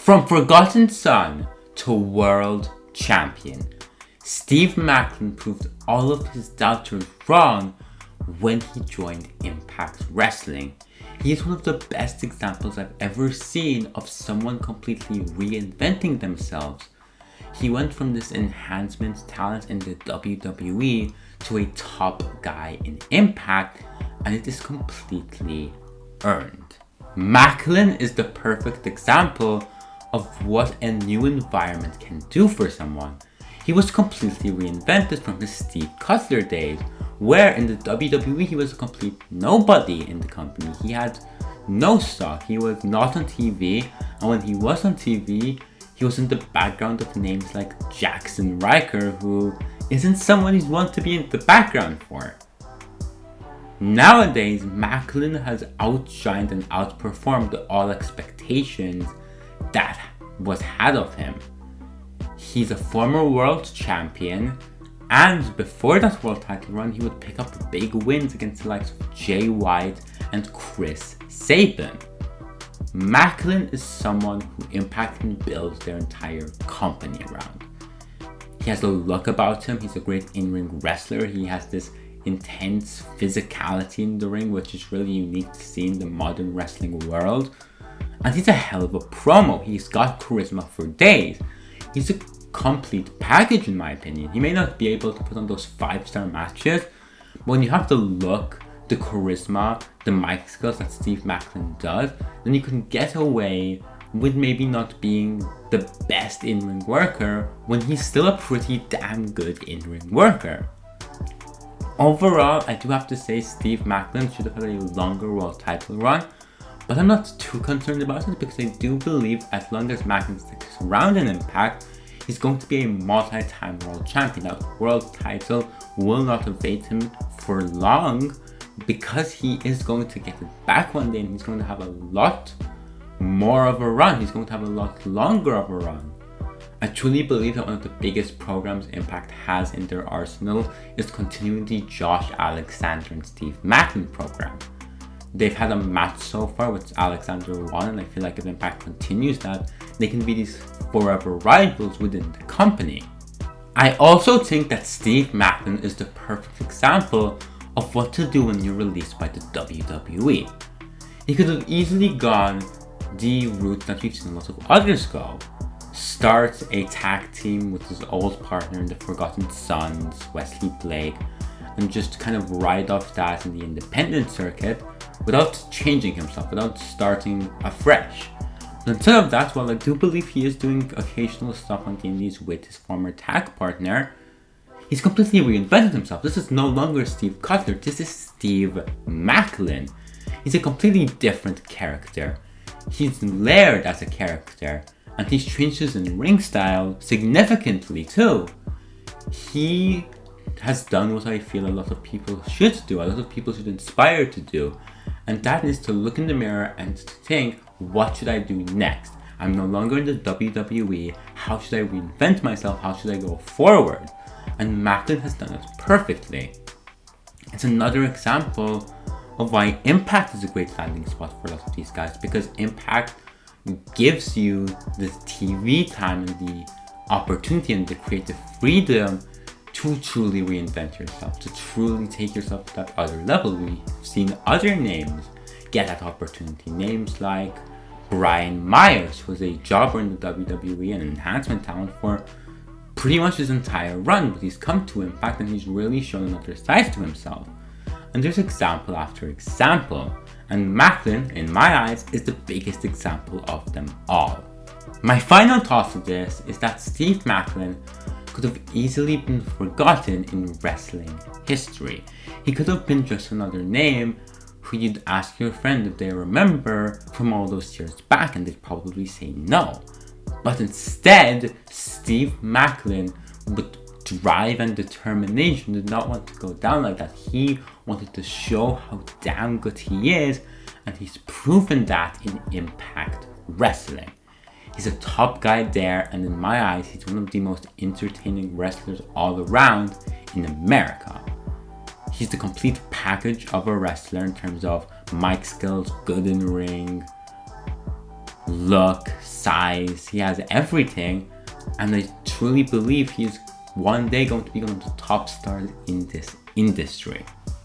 From forgotten son to world champion, Steve Maclin proved all of his doubters wrong when he joined Impact Wrestling. He is one of the best examples I've ever seen of someone completely reinventing themselves. He went from this enhancement talent in the WWE to a top guy in Impact, and it is completely earned. Maclin is the perfect example of what a new environment can do for someone. He was completely reinvented from his Steve Cutler days, where in the WWE he was a complete nobody in the company. He had no stock, he was not on TV, and when he was on TV, he was in the background of names like Jackson Riker, who isn't someone he'd want to be in the background for. Nowadays, Maclin has outshined and outperformed all expectations that was had of him. He's a former world champion, and before that world title run, he would pick up big wins against the likes of Jay White and Chris Sabin. Maclin is someone who Impact can build their entire company around. He has a look about him, he's a great in-ring wrestler, he has this intense physicality in the ring, which is really unique to see in the modern wrestling world. And he's a hell of a promo. He's got charisma for days. He's a complete package in my opinion. He may not be able to put on those 5-star matches, but when you have the look, the charisma, the mic skills that Steve Maclin does, then you can get away with maybe not being the best in-ring worker when he's still a pretty damn good in-ring worker. Overall, I do have to say Steve Maclin should have had a longer world title run, but I'm not too concerned about it because I do believe as long as Maclin sticks around in Impact, he's going to be a multi-time world champion. That world title will not evade him for long because he is going to get it back one day and he's going to have a lot more of a run. He's going to have a lot longer of a run. I truly believe that one of the biggest programs Impact has in their arsenal is continuing the Josh Alexander and Steve Maclin program. They've had a match so far which Alexander won, and I feel like if Impact continues that, they can be these forever rivals within the company. I also think that Steve Maclin is the perfect example of what to do when you're released by the WWE. He could have easily gone the route that we've seen a lot of others go. Start a tag team with his old partner in the Forgotten Sons, Wesley Blake, and just kind of ride off that in the independent circuit without changing himself, without starting afresh. But instead of that, while I do believe he is doing occasional stuff on the indies with his former tag partner, he's completely reinvented himself. This is no longer Steve Cutler, this is Steve Maclin. He's a completely different character. He's layered as a character, and he's changed his in-ring style significantly too. He has done what I feel a lot of people should do, a lot of people should inspire to do, and that is to look in the mirror and to think, what should I do next? I'm no longer in the WWE, how should I reinvent myself, how should I go forward? And Maclin has done it perfectly. It's another example of why Impact is a great landing spot for a lot of these guys, because Impact gives you the TV time and the opportunity and the creative freedom to truly reinvent yourself, to truly take yourself to that other level. We've seen other names get that opportunity. Names like Brian Myers, who was a jobber in the WWE and an enhancement talent for pretty much his entire run, but he's come to Impact and he's really shown another side to himself. And there's example after example, and Maclin, in my eyes, is the biggest example of them all. My final thought to this is that Steve Maclin could have easily been forgotten in wrestling history. He could have been just another name who you'd ask your friend if they remember from all those years back, and they'd probably say no. But instead, Steve Maclin, with drive and determination, did not want to go down like that. He wanted to show how damn good he is, and he's proven that in Impact Wrestling. He's a top guy there, and in my eyes, he's one of the most entertaining wrestlers all around in America. He's the complete package of a wrestler in terms of mic skills, good in ring, look, size, he has everything. And I truly believe he's one day going to be one of the top stars in this industry.